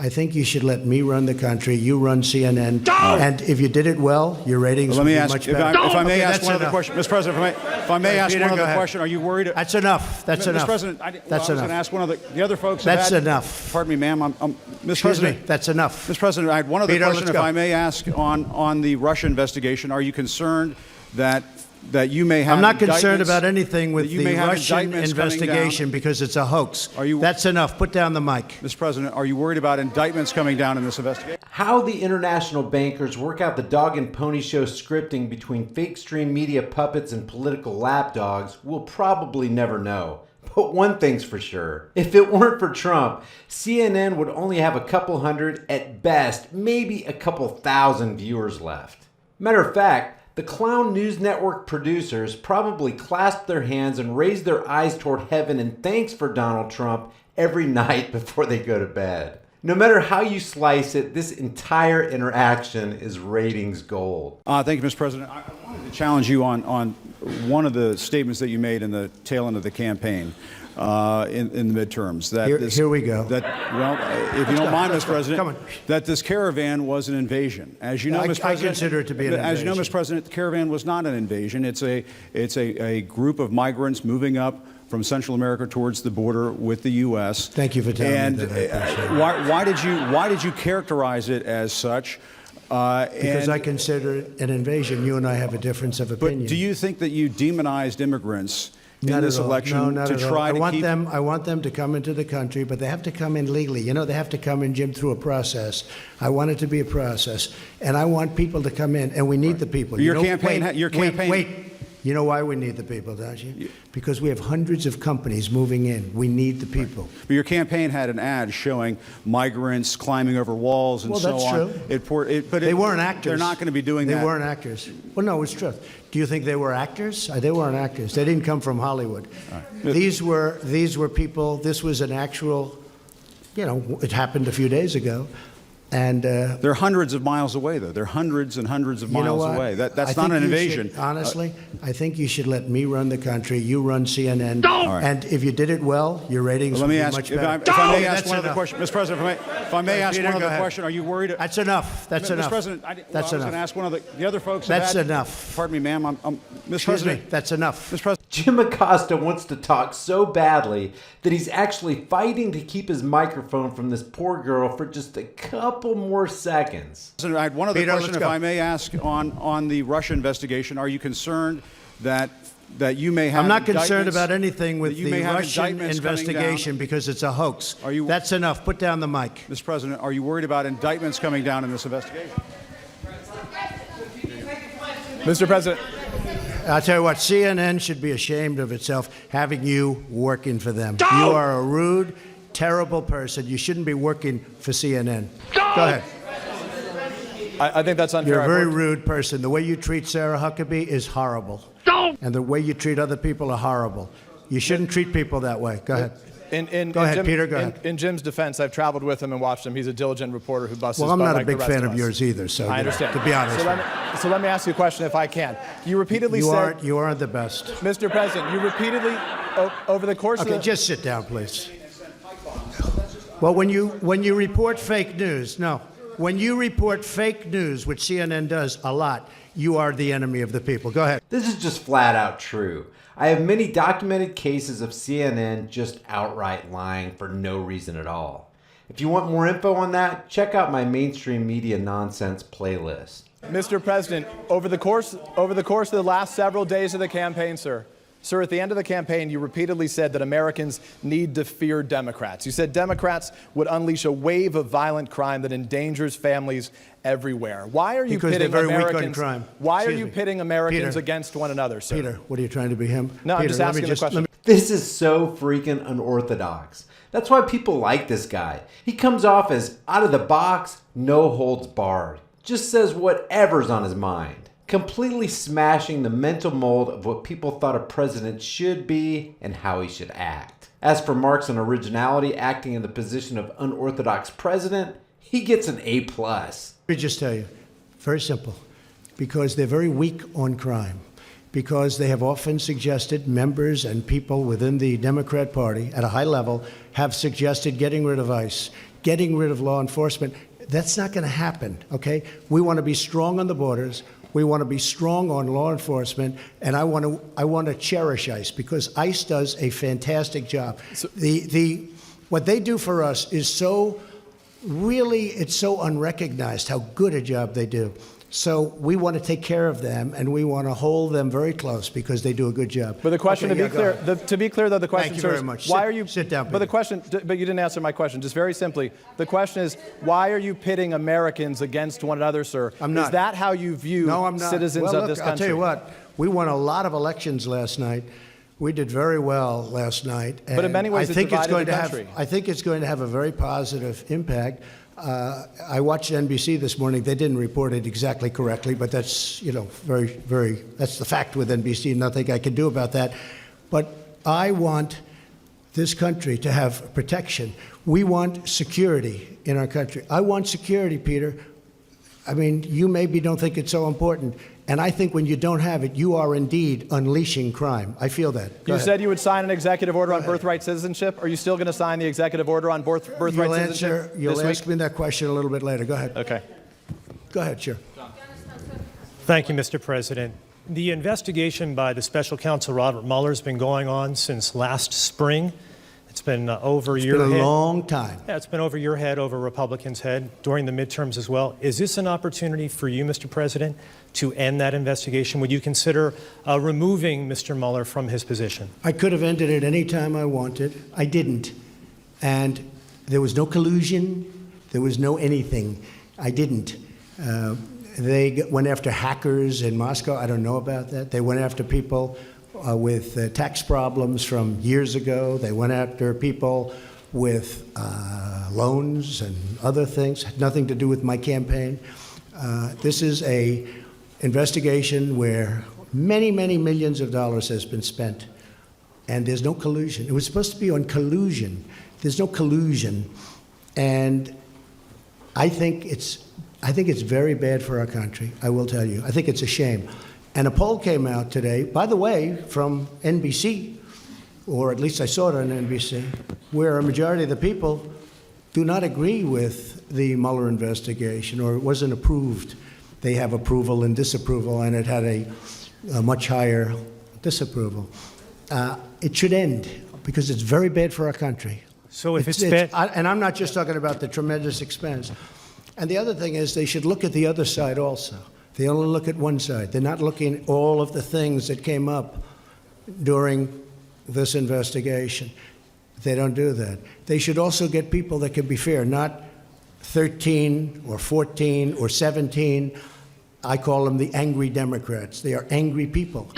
I think you should let me run the country. You run CNN. And if you did it well, your ratings would be much better. If I may ask one other question. Mr. President, if I may ask one other question, are you worried? That's enough. That's enough. Mr. President, I was going to ask one of the other folks. That's enough. Pardon me, ma'am. Excuse me. That's enough. Mr. President, I had one other question, if I may ask, on the Russia investigation. Are you concerned that you may have? I'm not concerned about anything with the Russian investigation down, because it's a hoax. That's enough. Put down the mic. Mr. President, are you worried about indictments coming down in this investigation? How the international bankers work out the dog and pony show scripting between fake stream media puppets and political lapdogs, we'll probably never know. But one thing's for sure, if it weren't for Trump, CNN would only have a couple hundred, at best, maybe a couple thousand viewers left. Matter of fact, the Clown News Network producers probably clasped their hands and raised their eyes toward heaven in thanks for Donald Trump every night before they go to bed. No matter how you slice it, this entire interaction is ratings gold. Thank you, Mr. President. I wanted to challenge you on one of the statements that you made in the tail end of the campaign. In the midterms. Here we go. If you don't mind, Mr. President, that this caravan was an invasion. As you know, Mr. President, I consider it to be an invasion. As you know, Mr. President, the caravan was not an invasion. It's a group of migrants moving up from Central America towards the border with the U.S. Thank you for telling me that. Why did you characterize it as such? Because I consider it an invasion. You and I have a difference of opinion. But do you think that you demonized immigrants in this election to try to keep? I want them to come into the country, but they have to come in legally. You know, they have to come in, Jim, through a process. I want it to be a process, and I want people to come in, and we need the people. Your campaign. Wait. You know why we need the people, don't you? Because we have hundreds of companies moving in. We need the people. But your campaign had an ad showing migrants climbing over walls and so on. Well, that's true. But they weren't actors. They're not going to be doing that. They weren't actors. Well, no, it's true. Do you think they were actors? They weren't actors. They didn't come from Hollywood. Right. These were people. This was an actual, it happened a few days ago. And they're hundreds of miles away, though. They're hundreds and hundreds of miles away. That's not an invasion. Honestly, I think you should let me run the country. You run CNN. Right. And if you did it well, your ratings would be much better. If I may ask one other question, Mr. President, if I may ask one other question, are you worried? That's enough. That's enough. Mr. President, I was going to ask one of the other folks. That's enough. Pardon me, ma'am. Mr. President. That's enough. Mr. President. Jim ACOSTA wants to talk so badly that he's actually fighting to keep his microphone from this poor girl for just a couple more seconds. I had one other question, if I may ask, on the Russia investigation. Are you concerned that you may have? I'm not concerned about anything with the Russian investigation because it's a hoax. That's enough. Put down the mic. Mr. President, are you worried about indictments coming down in this investigation? Mr. President. I'll tell you what, CNN should be ashamed of itself having you working for them. You are a rude, terrible person. You shouldn't be working for CNN. Go ahead. I think that's unfair. You're a very rude person. The way you treat Sarah Huckabee is horrible. And the way you treat other people are horrible. You shouldn't treat people that way. Go ahead. Go ahead, Peter. Go ahead. In Jim's defense, I've traveled with him and watched him. He's a diligent reporter who busts his butt. Well, I'm not a big fan of yours either, so I understand. To be honest. So let me ask you a question, if I can. You repeatedly said you aren't the best, Mr. President. You repeatedly over the course of the. Okay, just sit down, please. Well, when you report fake news, when you report fake news, which CNN does a lot, you are the enemy of the people. Go ahead. This is just flat out true. I have many documented cases of CNN just outright lying for no reason at all. If you want more info on that, check out my mainstream media nonsense playlist. Mr. President, over the course of the last several days of the campaign, sir, at the end of the campaign, you repeatedly said that Americans need to fear Democrats. You said Democrats would unleash a wave of violent crime that endangers families everywhere. Why are you pitting Americans? Why are you pitting Americans against one another, sir? Peter, what are you trying to be him? No, I'm just asking the question. This is so freaking unorthodox. That's why people like this guy. He comes off as out of the box, no holds barred. Just says whatever's on his mind. Completely smashing the mental mold of what people thought a president should be and how he should act. As for marks on originality acting in the position of unorthodox president, he gets an A+. Let me just tell you, very simple, because they're very weak on crime, because they have often suggested, members and people within the Democrat Party at a high level have suggested getting rid of ICE, getting rid of law enforcement. That's not going to happen, okay? We want to be strong on the borders. We want to be strong on law enforcement, and I want to cherish ICE because ICE does a fantastic job. What they do for us is it's so unrecognized how good a job they do. So we want to take care of them, and we want to hold them very close because they do a good job. But the question, Okay, to be clear, though, the question, Thank you sir, very is much. why are you sit down? But the question, but you didn't answer my question. Just very simply, the question is, why are you pitting Americans against one another, sir? I'm not. Is that how you view No, I'm not. citizens well, of look, this country? I'll tell you what. We won a lot of elections last night. We did very well last night. But in many ways, I think it's divided the going to country. I think it's going to have a very positive impact. I watched NBC this morning. They didn't report it exactly correctly, but that's, that's the fact with NBC. Nothing I can do about that. But I want this country to have protection. We want security in our country. I want security, Peter. I mean, you maybe don't think it's so important. And I think when you don't have it, you are indeed unleashing crime. I feel that. Go You ahead. said you would sign an executive order on birthright citizenship. Are you still going to sign the executive order on birthright citizenship You'll this ask week? me that question a little bit later. Go ahead. Okay. Go ahead, sure. Thank you, Mr. President. The investigation by the special counsel Robert Mueller has been going on since last spring. It's been over It's your been a head. long time. Yeah, it's been over your head, over Republicans' head during the midterms as well. Is this an opportunity for you, Mr. President, to end that investigation? Would you consider removing Mr. Mueller from his position? I could have ended it any time I wanted. I didn't. And there was no collusion. There was no anything. I didn't. They went after hackers in Moscow. I don't know about that. They went after people with tax problems from years ago. They went after people with loans and other things. Had nothing to do with my campaign. This is a investigation where many, many millions of dollars has been spent, and there's no collusion. It was supposed to be on collusion. There's no collusion, and I think it's very bad for our country. I will tell you. I think it's a shame. And a poll came out today, by the way, from NBC, or at least I saw it on NBC, where a majority of the people do not agree with the Mueller investigation, or it wasn't approved. They have approval and disapproval, and it had a much higher disapproval. It should end, because it's very bad for our country. So if it's bad... And I'm not just talking about the tremendous expense. And the other thing is they should look at the other side also. They only look at one side. They're not looking at all of the things that came up during this investigation. They don't do that. They should also get people that can be fair, not 13 or 14 or 17. I call them the angry Democrats. They are angry people.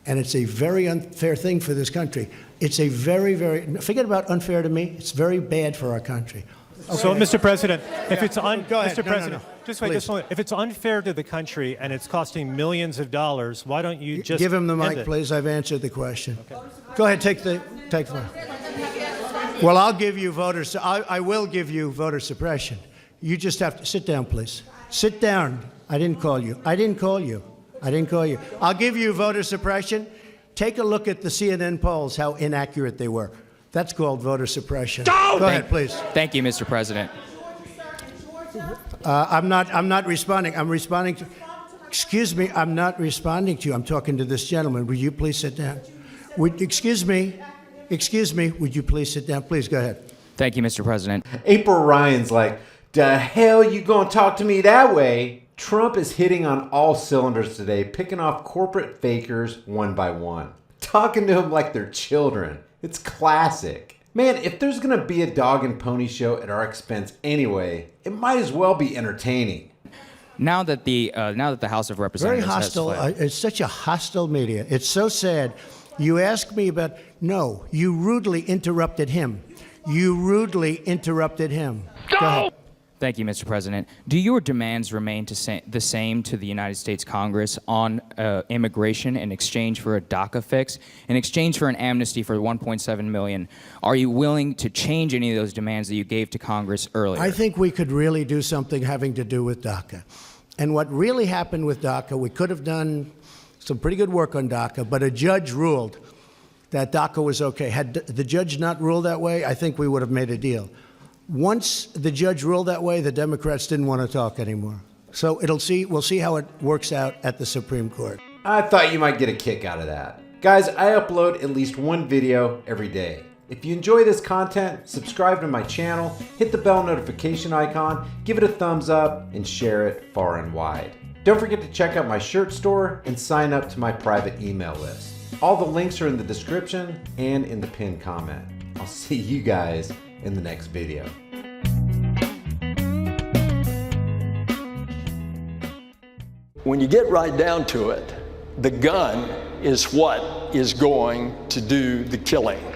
And it's a very unfair thing for this country. It's a very, forget about unfair to me. It's very bad for our country. Okay. So, Mr. President, if it's Go ahead. Mr. No, President, no. just wait, just a moment. If it's unfair to the country and it's costing millions of dollars, why don't you just give him the end mic, it? please? I've answered the question. Okay. Go ahead, take the mic. Well, I'll give you voters. I will give you voter suppression. You just have to sit down, please. Sit down. I didn't call you. I didn't call you. I'll give you voter suppression. Take a look at the CNN polls, how inaccurate they were. That's called voter suppression. Go ahead, please. Thank you, Mr. President. I'm not responding. I'm responding to. Excuse me. I'm not responding to you. I'm talking to this gentleman. Would you please sit down? Excuse me. Would you please sit down? Please go ahead. Thank you, Mr. President. April Ryan's like, the hell you gonna talk to me that way? Trump is hitting on all cylinders today, picking off corporate fakers one by one. Talking to them like they're children. It's classic. Man, if there's gonna be a dog and pony show at our expense anyway, it might as well be entertaining. Now that the House of Very Representatives hostile. has fled, It's such a hostile media. It's so sad. You ask me about. No, you rudely interrupted him. Go ahead. Thank you, Mr. President. Do your demands remain the same to the United States Congress on immigration in exchange for a DACA fix, in exchange for an amnesty for 1.7 million? Are you willing to change any of those demands that you gave to Congress earlier? I think we could really do something having to do with DACA. And what really happened with DACA, we could have done some pretty good work on DACA, but a judge ruled that DACA was okay. Had the judge not ruled that way, I think we would have made a deal. Once the judge ruled that way, the Democrats didn't want to talk anymore. So we'll see how it works out at the Supreme Court. I thought you might get a kick out of that. Guys, I upload at least one video every day. If you enjoy this content, subscribe to my channel, hit the bell notification icon, give it a thumbs up, and share it far and wide. Don't forget to check out my shirt store and sign up to my private email list. All the links are in the description and in the pinned comment. I'll see you guys in the next video. When you get right down to it, the gun is what is going to do the killing.